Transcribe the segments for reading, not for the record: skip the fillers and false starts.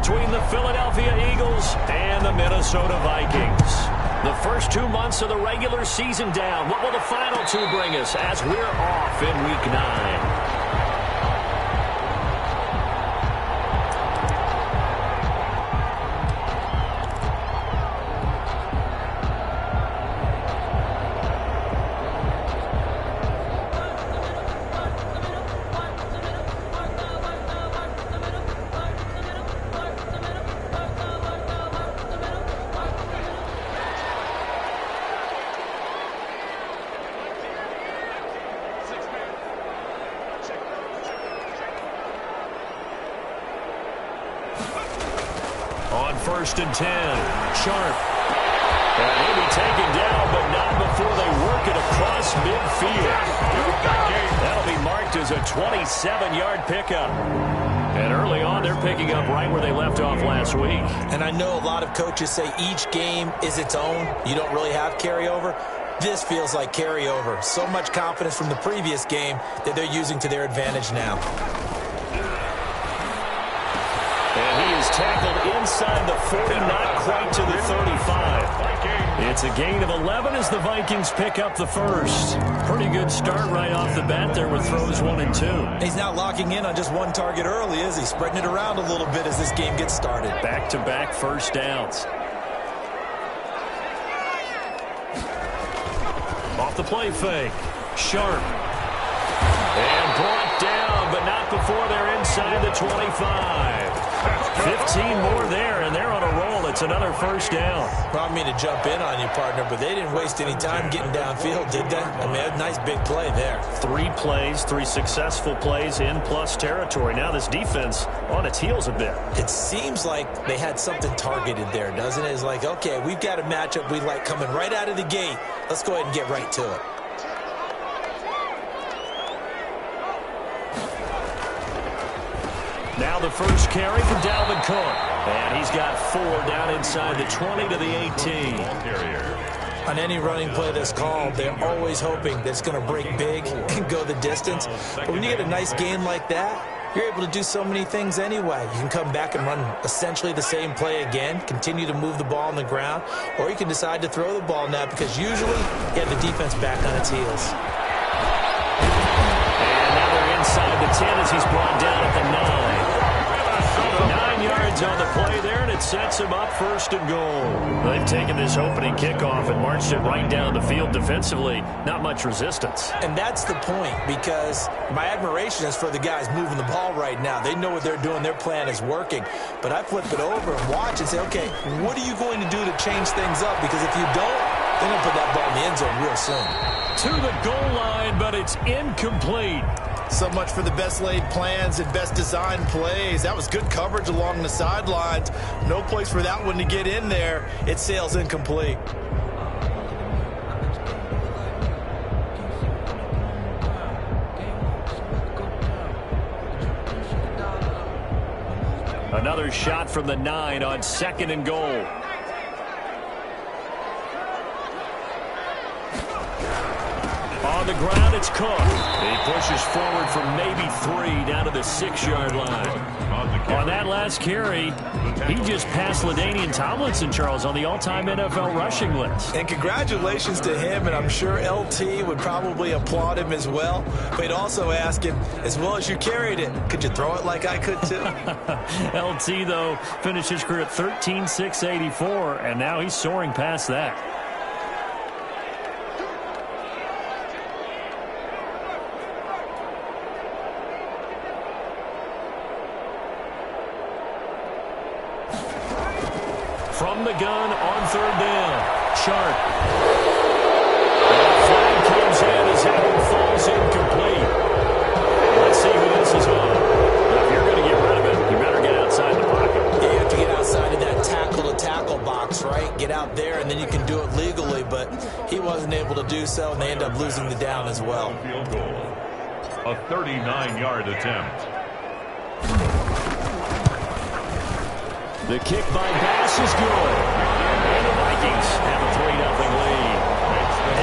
between the Philadelphia Eagles and the Minnesota Vikings. The first 2 months of the regular season down. What will the final two bring us as we're off in Week 9? On 1st and 10, Sharp. And he'll be taken down, but not before they work it across midfield. That'll be marked as a 27-yard pickup. And early on, they're picking up right where they left off last week. And I know a lot of coaches say each game is its own. You don't really have carryover. This feels like carryover. So much confidence from the previous game that they're using to their advantage now. And he is tackled inside the 40, not quite to the 35. It's a gain of 11 as the Vikings pick up the first. Pretty good start right off the bat there with throws 1 and 2. He's not locking in on just one target early, is he? Spreading it around a little bit as this game gets started. Back-to-back first downs. Off the play fake. Sharp. And brought down, but not before they're inside the 25. 15 more there, and they're on a roll. It's another first down. Well, I mean to jump in on you, partner, but they didn't waste any time getting downfield, did they? I mean, a nice big play there. 3 plays, 3 successful plays in plus territory. Now this defense on its heels a bit. It seems like they had something targeted there, doesn't it? It's like, okay, we've got a matchup we like coming right out of the gate. Let's go ahead and get right to it. Now the first carry for Dalvin Cook. And he's got 4 down inside the 20 to the 18. On any running play that's called, they're always hoping that it's going to break big and go the distance. But when you get a nice game like that, you're able to do so many things anyway. You can come back and run essentially the same play again, continue to move the ball on the ground, or you can decide to throw the ball now because usually you have the defense back on its heels. And now they're inside the 10 as he's brought down at the 9. 9 yards on the play there, and it sets him up 1st and goal. They've taken this opening kickoff and marched it right down the field defensively. Not much resistance. And that's the point, because my admiration is for the guys moving the ball right now. They know what they're doing. Their plan is working. But I flip it over and watch and say, okay, what are you going to do to change things up? Because if you don't, they're going to put that ball in the end zone real soon. To the goal line, but it's incomplete. So much for the best laid plans and best designed plays. That was good coverage along the sidelines. No place for that one to get in there. It sails incomplete. Another shot from the 9 on 2nd and goal. On the ground, it's Cook. He pushes forward from maybe 3 down to the 6-yard line. On that last carry, he just passed LaDainian Tomlinson, Charles, on the all-time NFL rushing list. And congratulations to him, and I'm sure LT would probably applaud him as well. But he'd also ask him, as well as you carried it, could you throw it like I could too? LT, though, finished his career at 13,684, and now he's soaring past that. From the gun on 3rd down, Sharp. And the flag comes in as that one falls incomplete. Let's see who this is on. Now, if you're going to get rid of it, you better get outside the pocket. Yeah, you have to get outside of that tackle-to-tackle box, right? Get out there, and then you can do it legally, but he wasn't able to do so, and they end up losing the down as well. Field goal. A 39-yard attempt. The kick by Bass is good. And the Vikings have a 3-0 lead.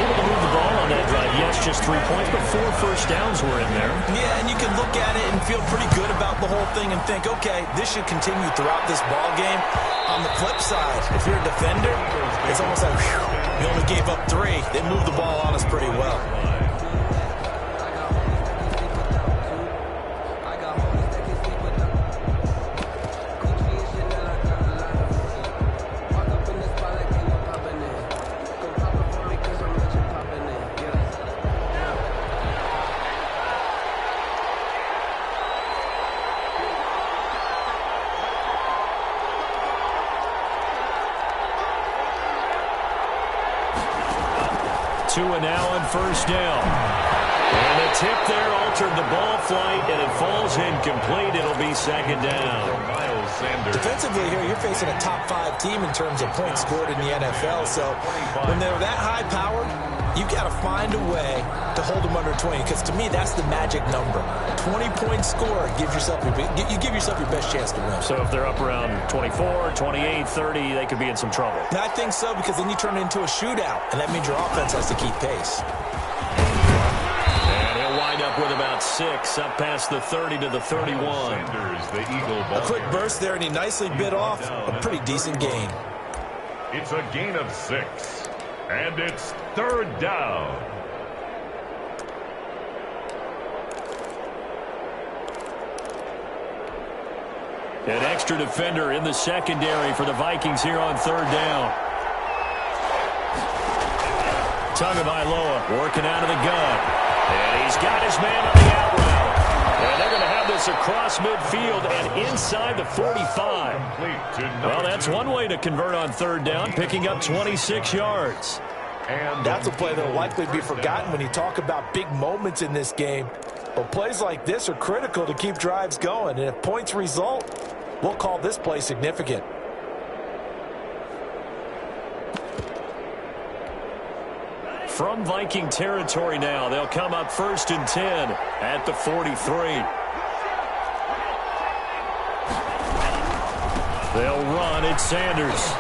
Able to move the ball on that drive. Yes, just 3 points, but 4 first downs were in there. Yeah, and you can look at it and feel pretty good about the whole thing and think, okay, this should continue throughout this ball game. On the flip side, if you're a defender, it's almost like, whew, you only gave up 3. They moved the ball on us pretty well. Tua now on first down. And the tip there altered the ball flight, and it falls incomplete. It'll be second down. Defensively here, you're facing a top 5 team in terms of points scored in the NFL. So when they're that high powered, you got to find a way to hold them under 20. Because to me, that's the magic number. 20-point score gives yourself you give yourself your best chance to win. So if they're up around 24, 28, 30, they could be in some trouble. And I think so, because then you turn it into a shootout, and that means your offense has to keep pace. And he'll wind up with about 6, up past the 30 to the 31. Sanders, the Eagle ball. A quick burst there, and he nicely bit off a pretty decent gain. It's a gain of 6, and it's third down. An extra defender in the secondary for the Vikings here on third down. Tagovailoa working out of the gun. And he's got his man on the out route. And they're going to have this across midfield and inside the 45. Well, that's one way to convert on third down, picking up 26 yards. And that's a play that will likely be forgotten when you talk about big moments in this game. But plays like this are critical to keep drives going. And if points result, we'll call this play significant. From Viking territory now, they'll come up 1st and 10 at the 43. They'll run at Sanders.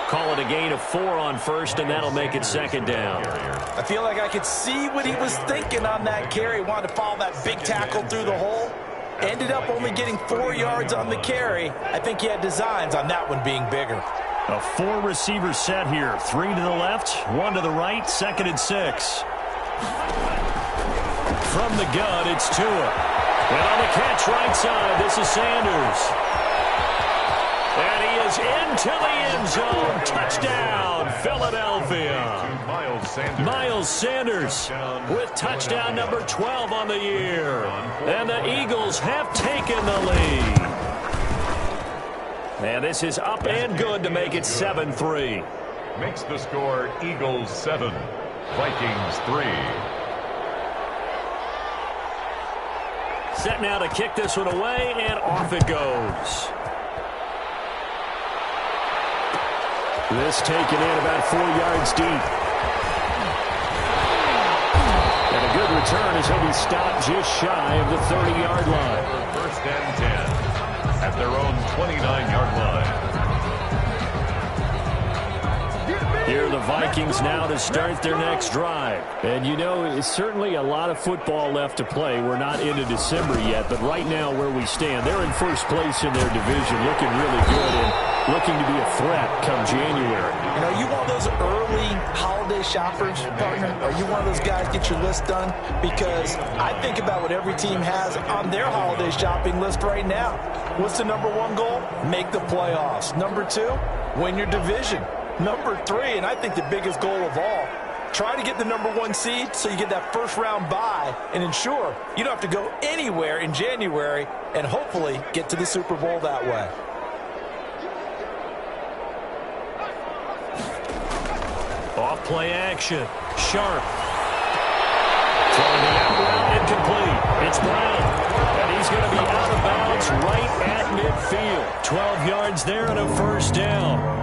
Call it a gain of 4 on first, and that'll make it second down. I feel like I could see what he was thinking on that carry. Wanted to follow that big tackle through the hole. Ended up only getting 4 yards on the carry. I think he had designs on that one being bigger. A 4-receiver set here. 3 to the left, 1 to the right, 2nd and 6. From the gun, it's Tua. And on the catch right side, this is Sanders. And he is into the end zone. Touchdown, Philadelphia. Miles Sanders with touchdown number 12 on the year. And the Eagles have taken the lead. And this is up and good to make it 7-3. Makes the score Eagles 7, Vikings 3. Set now to kick this one away, and off it goes. This taken in about 4 yards deep. And a good return as he'll be stopped just shy of the 30-yard line. 1st and 10 at their own 29-yard line. Here are the Vikings now to start their next drive. And you know, it's certainly a lot of football left to play. We're not into December yet, but right now where we stand, they're in first place in their division, looking really good and looking to be a threat come January. You know, you want those early holiday shoppers, partner? Are you one of those guys get your list done? Because I think about what every team has on their holiday shopping list right now. What's the number 1 goal? Make the playoffs. Number 2, win your division. Number 3, and I think the biggest goal of all, try to get the number 1 seed so you get that first-round bye and ensure you don't have to go anywhere in January and hopefully get to the Super Bowl that way. Off play action. Sharp. Throwing the out route incomplete. It's Brown. And he's going to be out of bounds right at midfield. 12 yards there and a first down.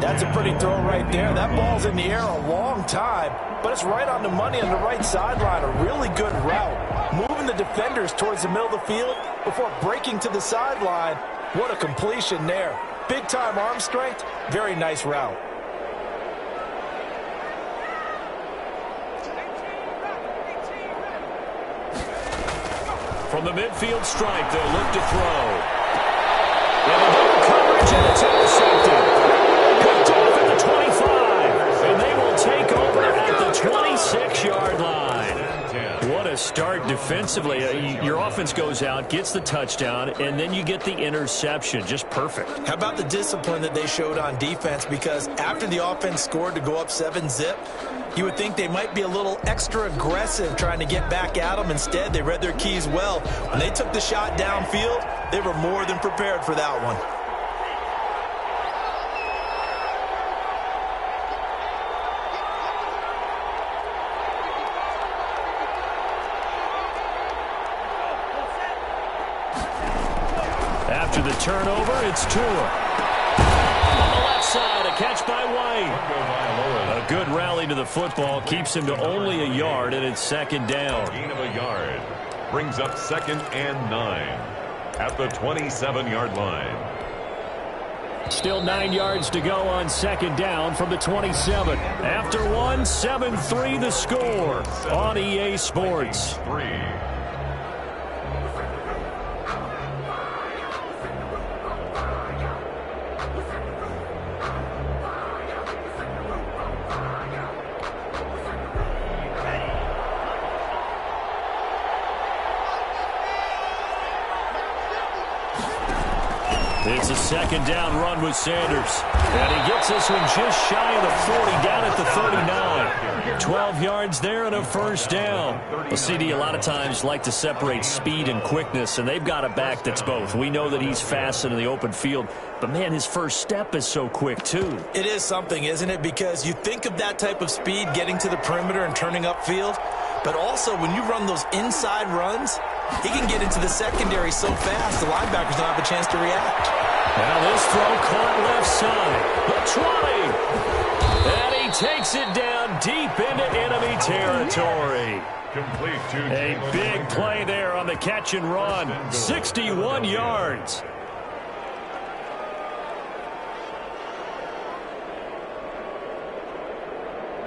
That's a pretty throw right there. That ball's in the air a long time, but it's right on the money on the right sideline. A really good route. Moving the defenders towards the middle of the field before breaking to the sideline. What a completion there. Big-time arm strength. Very nice route. from the midfield stripe, they'll look to throw. And a double coverage, and it's intercepted. Picked off at the 25, and they will take over at the 26-yard line. What a start defensively. Your offense goes out, gets the touchdown, and then you get the interception. Just perfect. How about the discipline that they showed on defense? Because after the offense scored to go up 7-zip, you would think they might be a little extra aggressive trying to get back at them. Instead, they read their keys well. When they took the shot downfield, they were more than prepared for that one. After the turnover, it's Tua. On the left side, a catch by White. A good rally to the football keeps him to only a yard, and it's second down. Gain of a yard brings up 2nd and 9 at the 27-yard line. Still 9 yards to go on second down from the 27. After one, 7-3 the score on EA Sports. 3. It's a second down run with Sanders. And he gets this one just shy of the 40, down at the 39. 12 yards there and a first down. Well, CD a lot of times like to separate speed and quickness, and they've got a back that's both. We know that he's fast in the open field, but, man, his first step is so quick, too. It is something, isn't it? Because you think of that type of speed getting to the perimeter and turning upfield, but also when you run those inside runs, he can get into the secondary so fast the linebackers don't have a chance to react. Now this throw caught left side. The 20. And he takes it down deep into enemy territory. Complete to A big play there on the catch and run. 61 yards.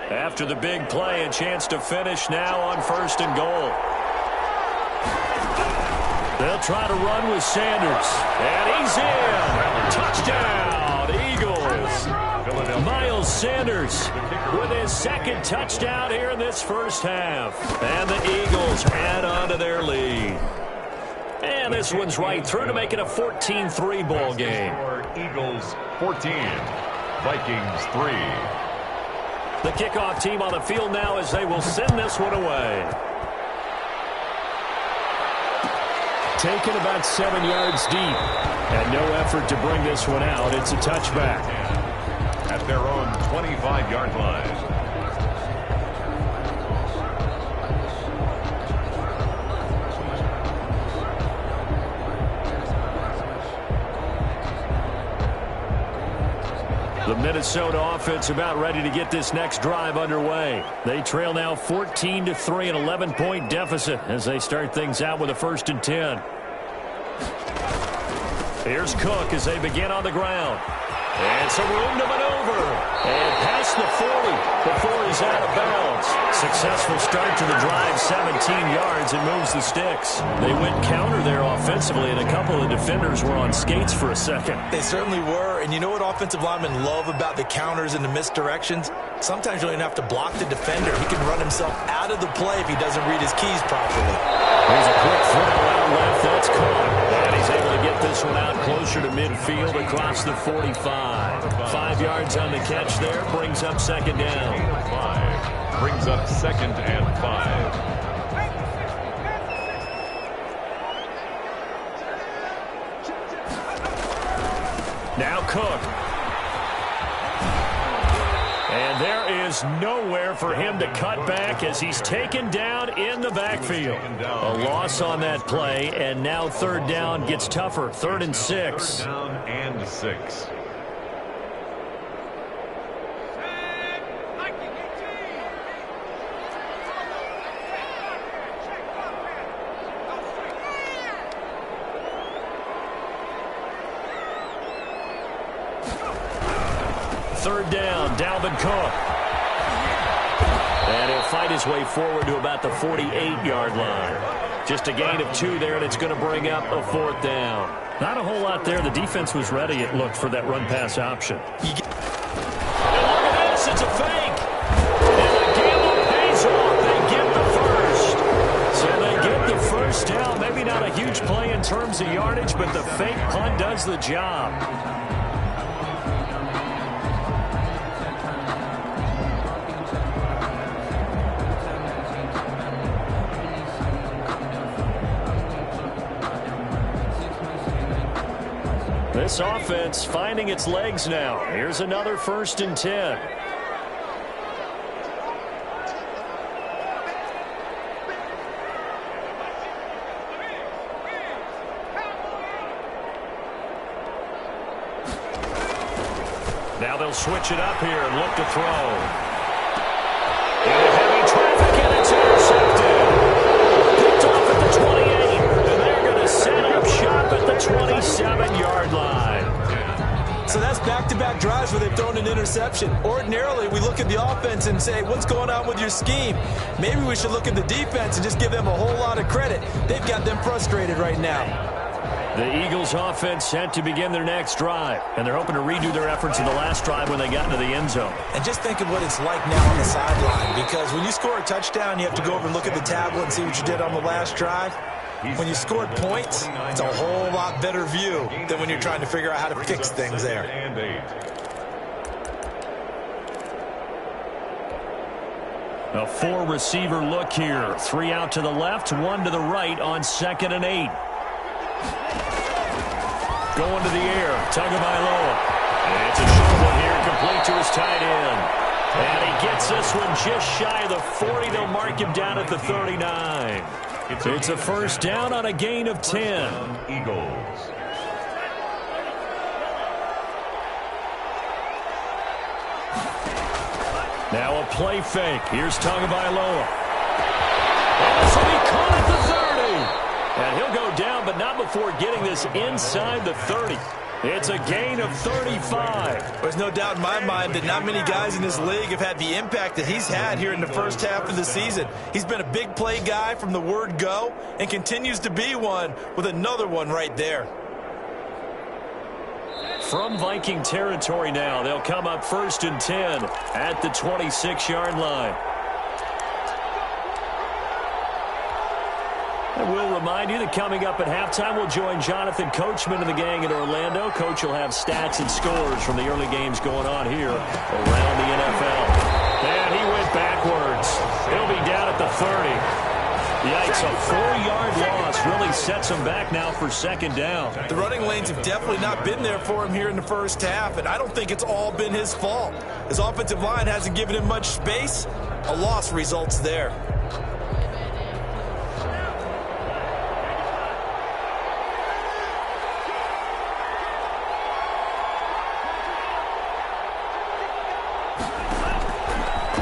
After the big play, a chance to finish now on 1st and goal. They'll try to run with Sanders. And he's in. Touchdown, Eagles. Miles Sanders with his second touchdown here in this first half. And the Eagles add on to their lead. And this one's right through to make it a 14-3 ball game. Eagles 14, Vikings 3. The kickoff team on the field now as they will send this one away. Taken about 7 yards deep. And no effort to bring this one out. It's a touchback. At their own 25-yard line. The Minnesota offense about ready to get this next drive underway. They trail now 14-3, an 11-point deficit as they start things out with a 1st and 10. Here's Cook as they begin on the ground. And some room to maneuver. And past the 40 before he's out of bounds. Successful start to the drive, 17 yards, and moves the sticks. They went counter there offensively, and a couple of defenders were on skates for a second. They certainly were, and you know what offensive linemen love about the counters and the misdirections? Sometimes you don't even have to block the defender. He can run himself out of the play if he doesn't read his keys properly. There's a quick throw out left. That's caught. And he's able to get this one out closer to midfield across the 45. 5 yards on the catch there. Brings up second down. 5. Brings up 2nd and 5. Now Cook. And there is nowhere for him to cut back as he's taken down in the backfield. A loss on that play, and now 3rd down gets tougher. 3rd and 6. 3rd down and 6. Third down, Dalvin Cook. And he'll fight his way forward to about the 48-yard line. Just a gain of 2 there, and it's going to bring up a 4th down. Not a whole lot there. The defense was ready, it looked, for that run-pass option. And look at this. It's a fake. And the gamble pays off. They get the first. So they get the first down. Maybe not a huge play in terms of yardage, but the fake punt does the job. This offense finding its legs now. Here's another 1st and 10. Now they'll switch it up here and look to throw. Into heavy traffic, and it's intercepted. Picked off at the 28. And they're going to set up shop at the 27-yard line. So that's back-to-back drives where they've thrown an interception. Ordinarily, we look at the offense and say, what's going on with your scheme? Maybe we should look at the defense and just give them a whole lot of credit. They've got them frustrated right now. The Eagles offense set to begin their next drive, and they're hoping to redo their efforts in the last drive when they got into the end zone. And just think of what it's like now on the sideline, because when you score a touchdown, you have to go over and look at the tablet and see what you did on the last drive. When you scored points, it's a whole lot better view than when you're trying to figure out how to fix things there. A 4-receiver look here. 3 out to the left, 1 to the right on 2nd and 8. Going to the air, Tagovailoa. It's a short one here, complete to his tight end. And he gets this one just shy of the 40. They'll mark him down at the 39. It's a 1st down on a gain of 10. Eagles. Now a play fake. Here's Tagovailoa. Oh, so he caught at the 30. And he'll go down, but not before getting this inside the 30. It's a gain of 35. There's no doubt in my mind that not many guys in this league have had the impact that he's had here in the first half of the season. He's been a big play guy from the word go and continues to be one with another one right there. From Viking territory now, they'll come up 1st and 10 at the 26-yard line. And we'll remind you that coming up at halftime, we'll join Jonathan Coachman and the gang in Orlando. Coach will have stats and scores from the early games going on here around the NFL. And he went backwards. He'll be down at the 30. Yikes, a 4-yard loss really sets him back now for 2nd down. The running lanes have definitely not been there for him here in the first half, and I don't think it's all been his fault. His offensive line hasn't given him much space. A loss results there.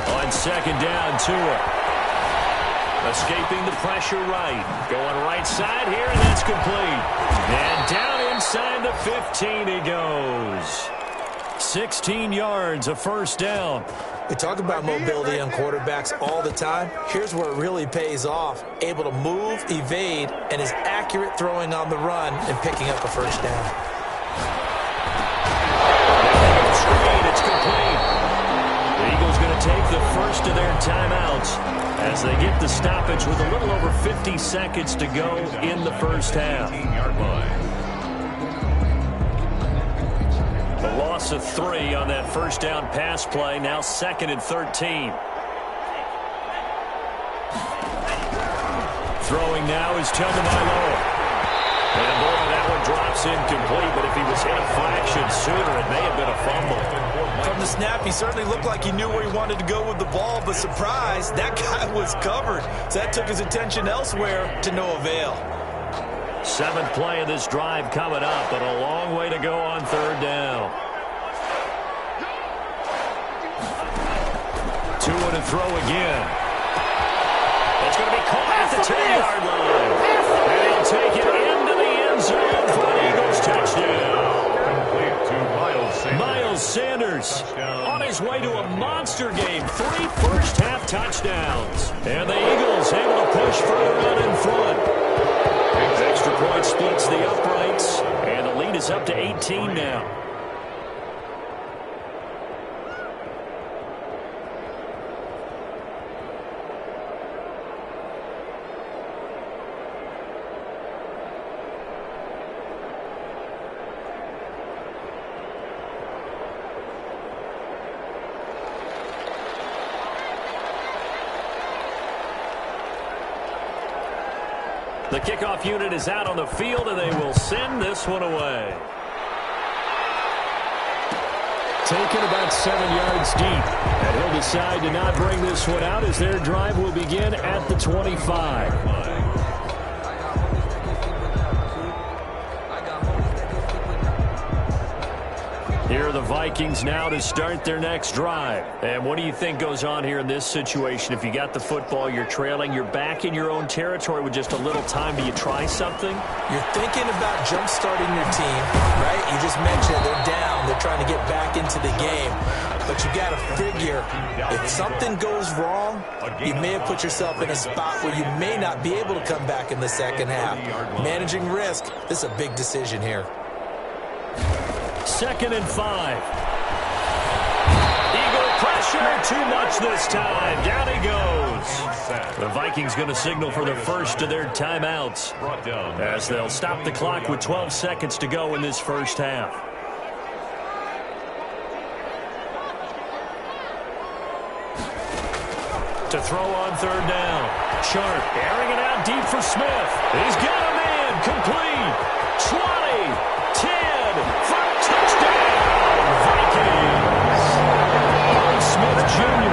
On 2nd down, Tua. Escaping the pressure right. Going right side here, and that's complete. And down inside the 15 he goes. 16 yards, a 1st down. We talk about mobility on quarterbacks all the time. Here's where it really pays off. Able to move, evade, and is accurate throwing on the run and picking up a 1st down. Screen, it's complete. The Eagles going to take the first of their timeouts as they get the stoppage with a little over 50 seconds to go in the first half. A loss of 3 on that 1st down pass play. Now 2nd and 13. Throwing now is Tagovailoa. And boy, that one drops incomplete, but if he was hit a fraction sooner, it may have been a fumble. From the snap, he certainly looked like he knew where he wanted to go with the ball, but surprise, that guy was covered. So that took his attention elsewhere to no avail. 7th play of this drive coming up, but a long way to go on 3rd down. Tua to throw again. It's going to be caught at the 10-yard line. And he'll take it into the end zone for an Eagles touchdown. Complete to Miles Sanders on his way to a monster game. 3 first-half touchdowns. And the Eagles able to push further out in front. extra point splits the uprights, and the lead is up to 18 now. The kickoff unit is out on the field, and they will send this one away. Taken about 7 yards deep. And he'll decide to not bring this one out as their drive will begin at the 25. Here are the Vikings now to start their next drive. And what do you think goes on here in this situation? If you got the football, you're trailing, you're back in your own territory with just a little time. Do you try something? You're thinking about jump-starting your team, right? You just mentioned they're down. They're trying to get back into the game. But you got to figure, if something goes wrong, you may have put yourself in a spot where you may not be able to come back in the second half. Managing risk, this is a big decision here. 2nd and 5. Eagle pressure, too much this time. Down he goes. The Vikings going to signal for the first of their timeouts as they'll stop the clock with 12 seconds to go in this first half. To throw on 3rd down. Sharp airing it out deep for Smith. He's got a man. Complete. 20. 10. For touchdown. Vikings. Smith Jr.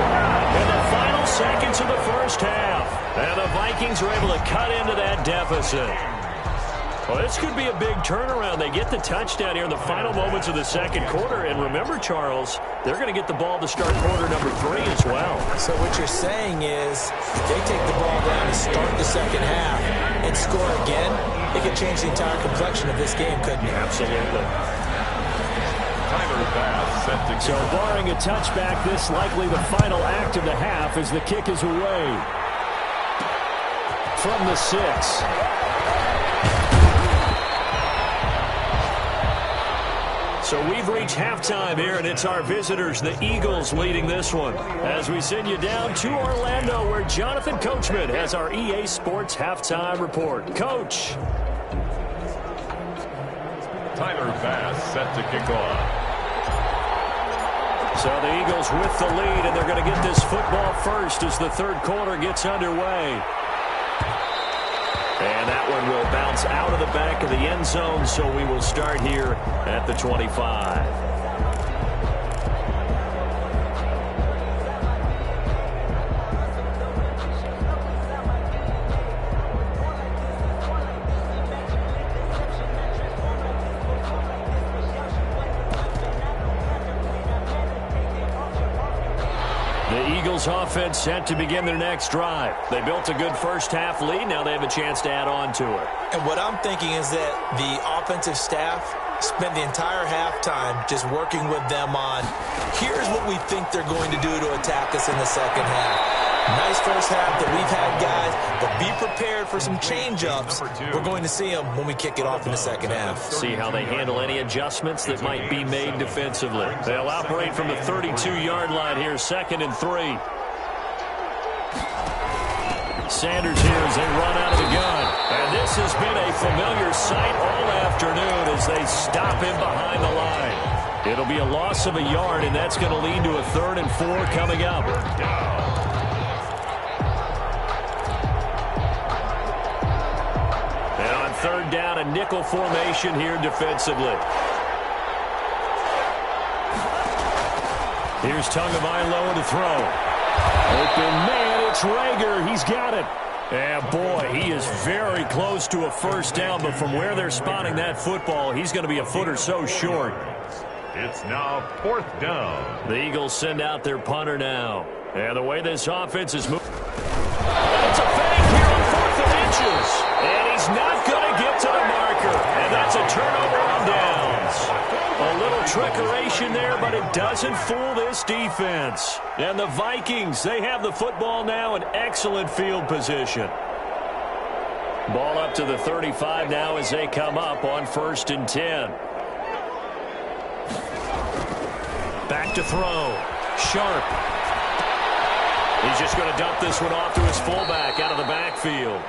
in the final seconds of the first half. And the Vikings are able to cut into that deficit. Well, this could be a big turnaround. They get the touchdown here in the final moments of the second quarter. And remember, Charles, they're going to get the ball to start quarter number 3 as well. So what you're saying is if they take the ball down to start the second half and score again, it could change the entire complexion of this game, couldn't it? Absolutely. So barring a touchback, this likely the final act of the half as the kick is away. From the 6. So we've reached halftime here, and it's our visitors, the Eagles, leading this one. As we send you down to Orlando, where Jonathan Coachman has our EA Sports halftime report. Coach. Tyler Bass set to kick off. So the Eagles with the lead, and they're going to get this football first as the third quarter gets underway. And that one will bounce out of the back of the end zone, so we will start here at the 25. Offense set to begin their next drive. They built a good first half lead. Now they have a chance to add on to it. And what I'm thinking is that the offensive staff spent the entire halftime just working with them on, here's what we think they're going to do to attack us in the second half. Nice first half that we've had, guys, but be prepared for some change-ups. We're going to see them when we kick it off in the second half. See how they handle any adjustments that might be made defensively. They'll operate from the 32-yard line here, 2nd and 3. Sanders here as they run out of the gun. And this has been a familiar sight all afternoon as they stop him behind the line. It'll be a loss of a yard, and that's going to lead to a 3rd and 4 coming up. And on 3rd down, a nickel formation here defensively. Here's Tagovailoa to throw. Open man, it's Rager. He's got it. And boy, he is very close to a first down, but from where they're spotting that football, he's going to be a foot or so short. It's now 4th down. The Eagles send out their punter now. And the way this offense is moving. It's a fake here on 4th and inches. And he's not going to get to the marker. And that's a turnover on downs. A little trickeration there, but it doesn't fool this defense. And the Vikings, they have the football now in excellent field position. Ball up to the 35 now as they come up on 1st and 10. Back to throw. Sharp. He's just going to dump this one off to his fullback out of the backfield.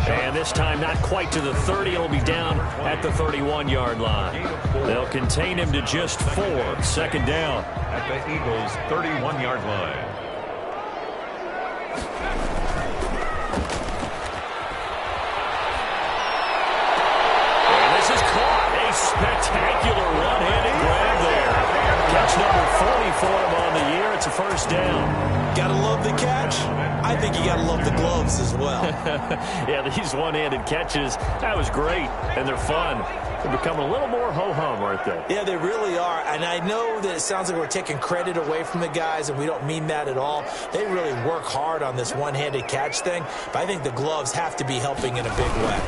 And this time not quite to the 30. He'll be down at the 31-yard line. They'll contain him to just 4. 2nd down. At the Eagles' 31-yard line. And this is caught. A spectacular one-handed grab there. Catch number 40 for him on the year. It's a 1st down. Gotta love the catch. I think you gotta love the gloves as well. Yeah, these one-handed catches, that was great, and they're fun. They're becoming a little more ho-hum, aren't they? Yeah, they really are. And I know that it sounds like we're taking credit away from the guys, and we don't mean that at all. They really work hard on this one-handed catch thing, but I think the gloves have to be helping in a big way.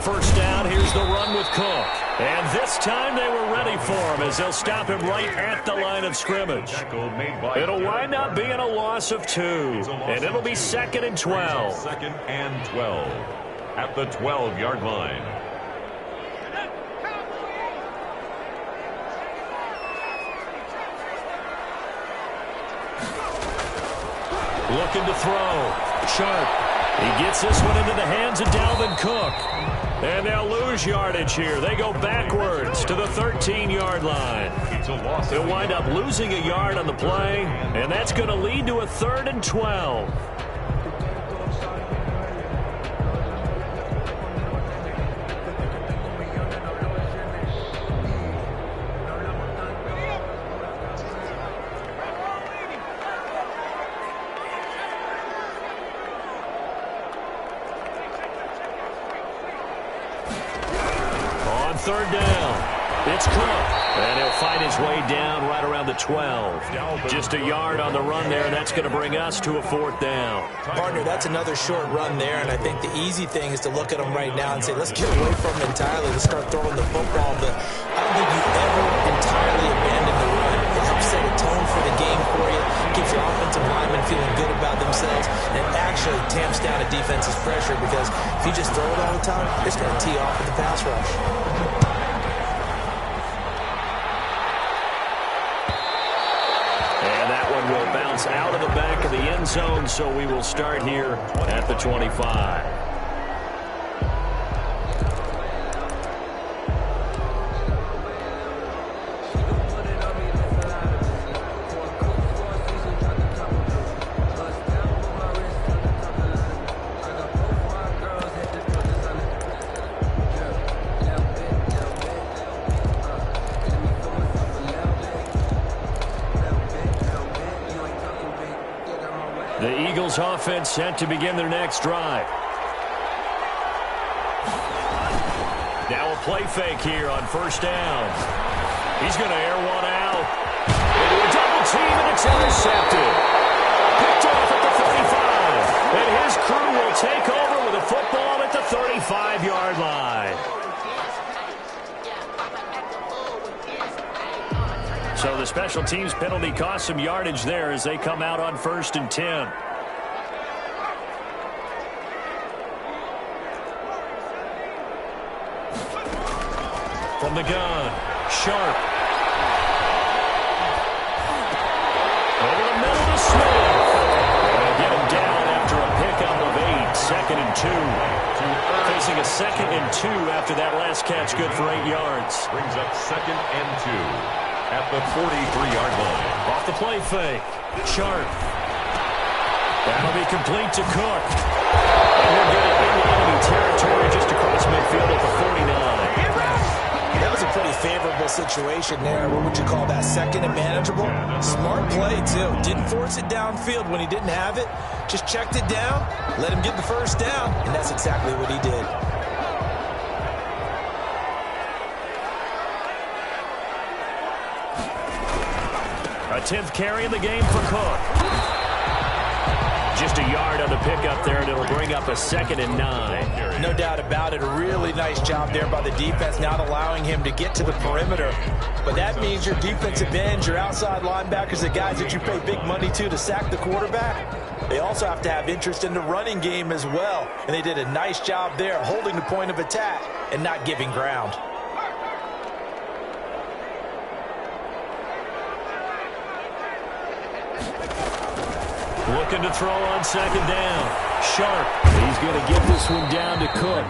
1st down, here's the run with Cook. And this time they were ready for him as they'll stop him right at the line of scrimmage. It'll wind up being a loss of 2. And it'll be 2nd and 12. 2nd and 12. At the 12-yard line. Looking to throw. Sharp. He gets this one into the hands of Dalvin Cook. And they'll lose yardage here. They go backwards to the 13-yard line. They'll wind up losing a yard on the play, and that's going to lead to a 3rd and 12. On 3rd down, it's Cook. And he'll fight his way down right around the 12. Just a yard on the run there. That's going to bring us to a 4th down. Partner, that's another short run there, and I think the easy thing is to look at them right now and say, let's get away from them entirely. Let's start throwing the football. But I don't think you ever entirely abandon the run. It helps set a tone for the game for you, keeps your offensive linemen feeling good about themselves, and it actually tamps down a defense's pressure because if you just throw it all the time, it's going to tee off with the pass rush. Will bounce out of the back of the end zone, so we will start here at the 25. The Eagles offense set to begin their next drive. Now a play fake here on 1st down. He's going to air one out. Into a double team, and it's intercepted. Picked off at the 35. And his crew will take over with a football at the 35-yard line. So the special teams penalty cost some yardage there as they come out on 1st and 10. From the gun, Sharp. Over the middle to Smith. And get him down after a pickup of 8. 2nd and 2. Facing a 2nd and 2 after that last catch, good for 8 yards. Brings up 2nd and 2. At the 43-yard line. Off the play fake. Sharp. That'll be complete to Cook. And we're getting into enemy territory just across midfield at the 49. That was a pretty favorable situation there. What would you call that? 2nd and manageable? Smart play, too. Didn't force it downfield when he didn't have it. Just checked it down, let him get the 1st down, and that's exactly what he did. A 10th carry in the game for Cook. Just a yard on the pickup there, and it'll bring up a 2nd and 9. No doubt about it. A really nice job there by the defense, not allowing him to get to the perimeter. But that means your defensive ends, your outside linebackers, the guys that you pay big money to sack the quarterback, they also have to have interest in the running game as well. And they did a nice job there holding the point of attack and not giving ground. Looking to throw on 2nd down. Sharp. He's going to give this one down to Cook.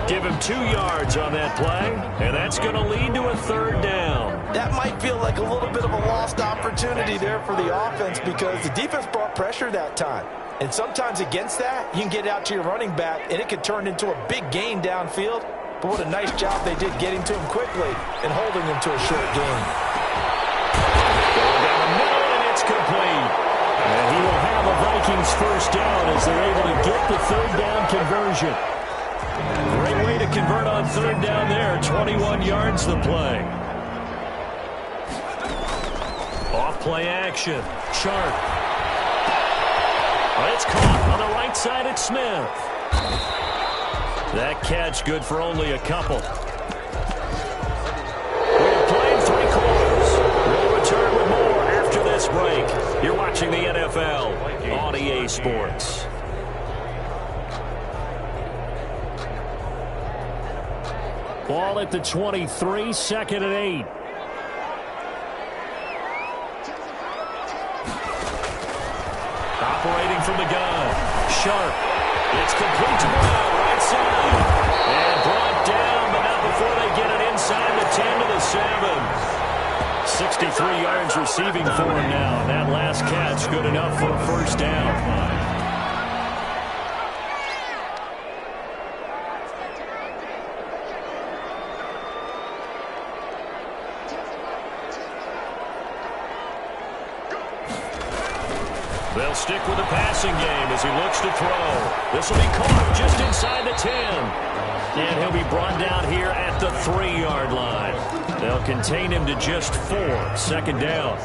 Give him 2 yards on that play, and that's going to lead to a 3rd down. That might feel like a little bit of a lost opportunity there for the offense because the defense brought pressure that time. And sometimes against that, you can get out to your running back, and it could turn into a big gain downfield. But what a nice job they did getting to him quickly and holding him to a short gain. Going down the middle, and it's complete. And he will have a Vikings 1st down as they're able to get the 3rd down conversion. Great way to convert on 3rd down there. 21 yards the play. Off play action. Sharp. It's caught on the right side at Smith. That catch good for only a couple. We've played 3 quarters. We'll return with more after this break. You're watching the NFL on EA Sports. Ball at the 23, 2nd and 8. Operating from the gun. Sharp. It's complete to Brown, right side. And brought down, but not before they get it inside the 10 to the 7. 63 yards receiving for him now. That last catch good enough for a 1st down. They'll stick with the passing game as he looks to throw. This will be caught just inside the 10. And he'll be brought down here at the 3-yard line. They'll contain him to just 4. 2nd down.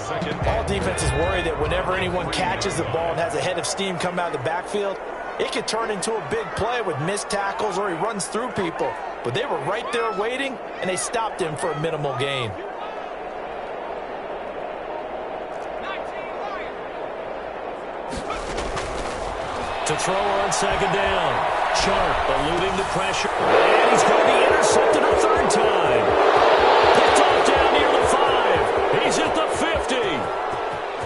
All defenses worry that whenever anyone catches the ball and has a head of steam come out of the backfield, it could turn into a big play with missed tackles or he runs through people. But they were right there waiting, and they stopped him for a minimal gain. To throw on 2nd down. Sharp eluding the pressure. And he's going to be intercepted a 3rd time. Picked off down near the 5. He's at the 50.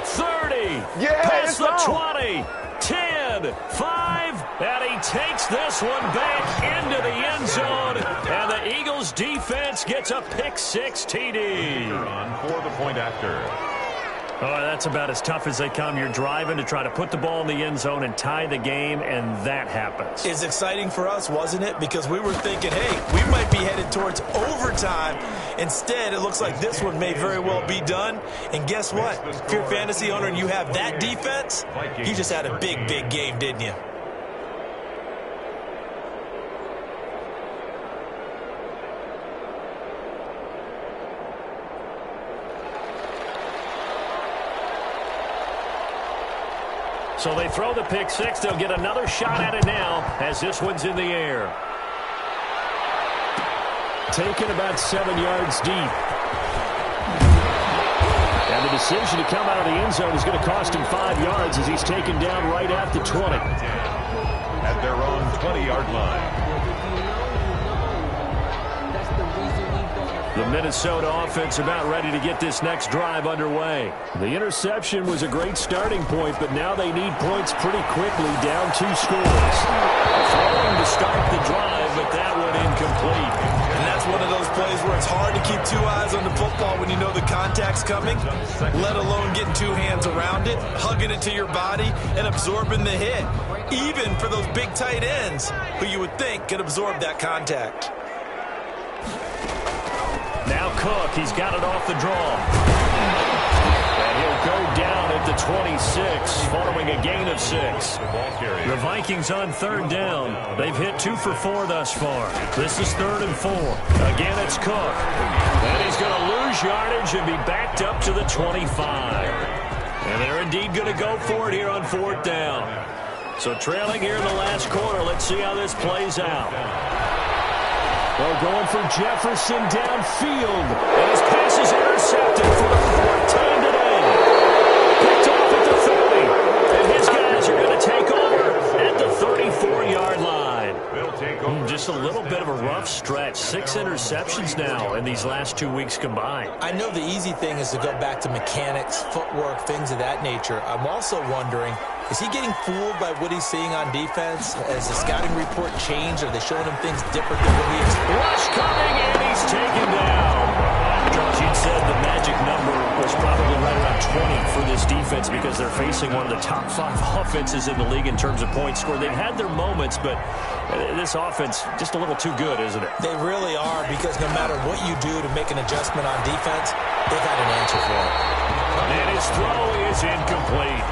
30. Past the 20. 10. 5. And he takes this one back into the end zone. And the Eagles defense gets a pick-6 TD. For the point after. Oh, that's about as tough as they come. You're driving to try to put the ball in the end zone and tie the game, and that happens. It's exciting for us, wasn't it? Because we were thinking, hey, we might be headed towards overtime. Instead, it looks like this one may very well be done. And guess what? If you're a fantasy owner and you have that defense, you just had a big, big game, didn't you? So they throw the pick-6. They'll get another shot at it now as this one's in the air. Taken about 7 yards deep. And the decision to come out of the end zone is going to cost him 5 yards as he's taken down right at the 20. At their own 20-yard line. The Minnesota offense about ready to get this next drive underway. The interception was a great starting point, but now they need points pretty quickly, down 2 scores. Throwing to start the drive, but that one incomplete. And that's one of those plays where it's hard to keep 2 eyes on the football when you know the contact's coming, let alone getting 2 hands around it, hugging it to your body, and absorbing the hit. Even for those big tight ends who you would think could absorb that contact. Now Cook, he's got it off the draw. And he'll go down at the 26, following a gain of 6. The Vikings on 3rd down. They've hit 2 for 4 thus far. This is 3rd and 4. Again, it's Cook. And he's going to lose yardage and be backed up to the 25. And they're indeed going to go for it here on 4th down. So trailing here in the last quarter. Let's see how this plays out. Well, going for Jefferson downfield. And his pass is intercepted for the 4th time today. Picked off at the 30. And his guys are going to take over at the 34-yard line. Just a little bit of a rough stretch. 6 interceptions now in these last 2 weeks combined. I know the easy thing is to go back to mechanics, footwork, things of that nature. I'm also wondering, is he getting fooled by what he's seeing on defense? Has the scouting report changed? Are they showing him things different than what he expected? Rush coming, and he's taken down. Josh, you'd said the magic number was probably right around 20 for this defense because they're facing one of the top 5 offenses in the league in terms of points scored. They've had their moments, but this offense just a little too good, isn't it? They really are, because no matter what you do to make an adjustment on defense, they've got an answer for it. And his throw is incomplete.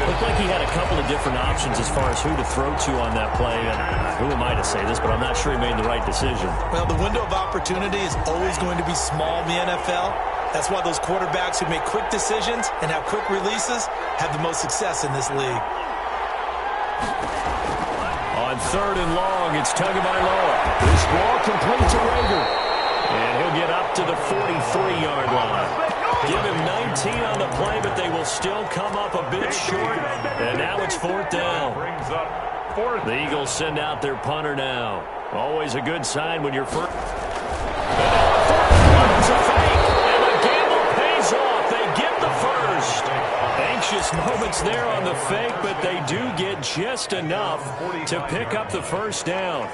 Looked like he had a couple of different options as far as who to throw to on that play. And who am I to say this, but I'm not sure he made the right decision. Well, the window of opportunity is always going to be small in the NFL. That's why those quarterbacks who make quick decisions and have quick releases have the most success in this league. On 3rd and long, it's Tagovailoa. This ball complete to Rager. And he'll get up to the 43-yard line. Give him 19 on the play, but they will still come up a bit short. And now it's 4th down. The Eagles send out their punter now. Always a good sign when you're first. It's a fake, and the gamble pays off. They get the first. Anxious moments there on the fake, but they do get just enough to pick up the first down.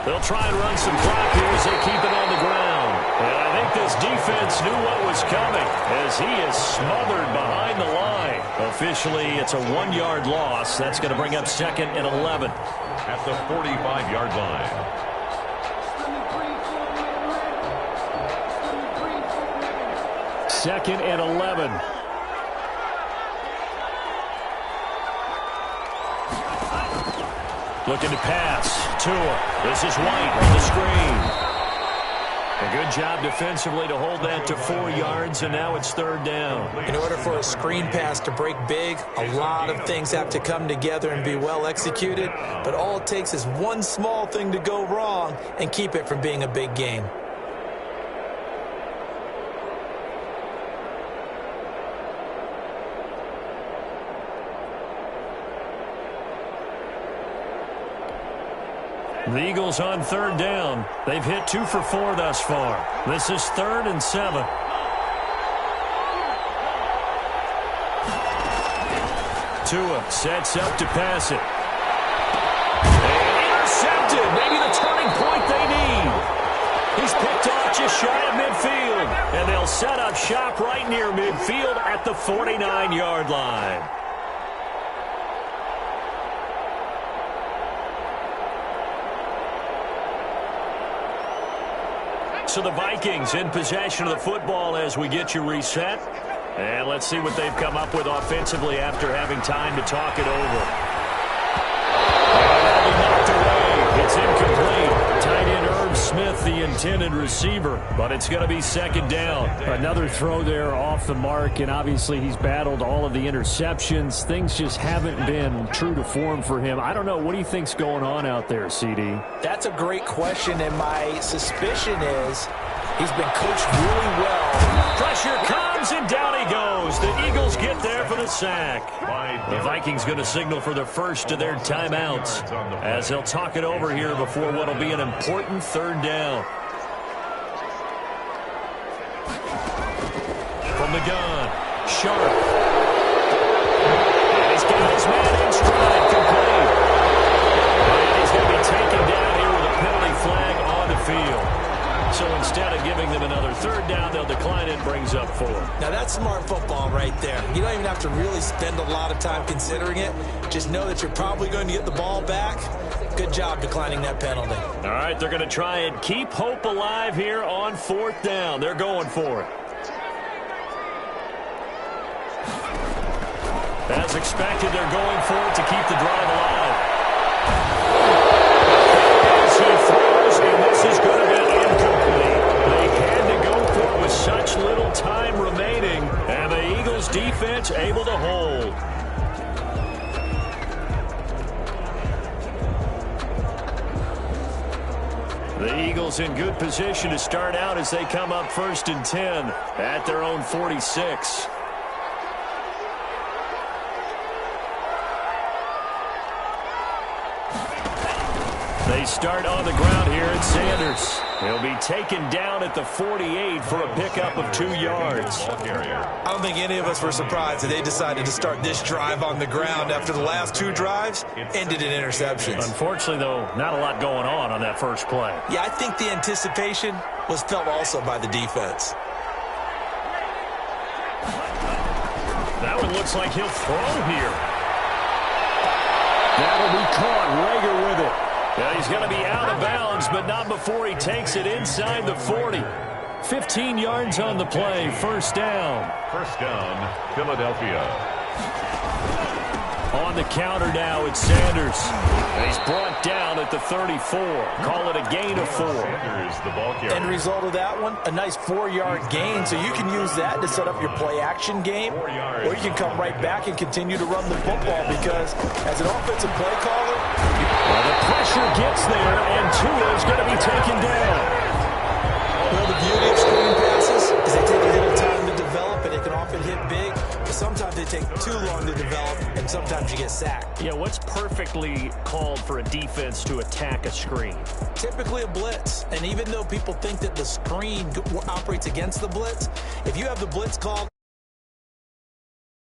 They'll try and run some clock here as they keep it on the ground. And I think this defense knew what was coming as he is smothered behind the line. Officially, it's a 1-yard loss. That's going to bring up 2nd and 11. At the 45-yard line. Second and 11. Looking to pass. Tua. This is White on the screen. A good job defensively to hold that to 4 yards, and now it's 3rd down. In order for a screen pass to break big, a lot of things have to come together and be well executed, but all it takes is one small thing to go wrong and keep it from being a big game. The Eagles on 3rd down. They've hit 2 for 4 thus far. This is 3rd and 7. Tua sets up to pass it. And intercepted. Maybe the turning point they need. He's picked off just shy of midfield. And they'll set up shop right near midfield at the 49-yard line. So the Vikings in possession of the football as we get you reset. And let's see what they've come up with offensively after having time to talk it over. And knocked away. It's incomplete. Tight end Irv Smith, the intended receiver. But it's going to be 2nd down. Another throw there off the mark, and obviously he's battled all of the interceptions. Things just haven't been true to form for him. I don't know. What do you think's going on out there, CD? That's a great question, and my suspicion is he's been coached really well. Pressure comes, and down he goes. The Eagles get there for the sack. The Vikings going to signal for the first of their timeouts as they'll talk it over here before what will be an important 3rd down. From the gun, Sharp. And he's got his man in stride, complete. And he's going to be taken down here with a penalty flag on the field. So instead of giving them another 3rd down, they'll decline it, brings up 4. Now that's smart football right there. You don't even have to really spend a lot of time considering it. Just know that you're probably going to get the ball back. Good job declining that penalty. All right, they're going to try and keep hope alive here on 4th down. They're going for it. As expected, they're going for it to keep the drive alive. As he throws, and this is going to be incomplete. The Eagles in good position to start out as they come up 1st and 10 at their own 46. They start on the ground here at Sanders. He'll be taken down at the 48 for a pickup of 2 yards. I don't think any of us were surprised that they decided to start this drive on the ground after the last 2 drives ended in interceptions. Unfortunately, though, not a lot going on that first play. Yeah, I think the anticipation was felt also by the defense. That one looks like he'll throw here. That'll be caught. Rager with it. Yeah, he's going to be out of bounds, but not before he takes it inside the 40. 15 yards on the play. First down. First down, Philadelphia. On the counter now, it's Sanders. He's brought down at the 34. Call it a gain of 4. Sanders, the ball carrier. End result of that one, a nice 4-yard gain, so you can use that to set up your play-action game, or you can come right back and continue to run the football because as an offensive play caller, well, the pressure gets there, and Tua's going to be taken down. Well, the beauty of screen passes is they take a little time to develop, and it can often hit big. But sometimes they take too long to develop, and sometimes you get sacked. Yeah, what's perfectly called for a defense to attack a screen? Typically a blitz. And even though people think that the screen operates against the blitz, if you have the blitz called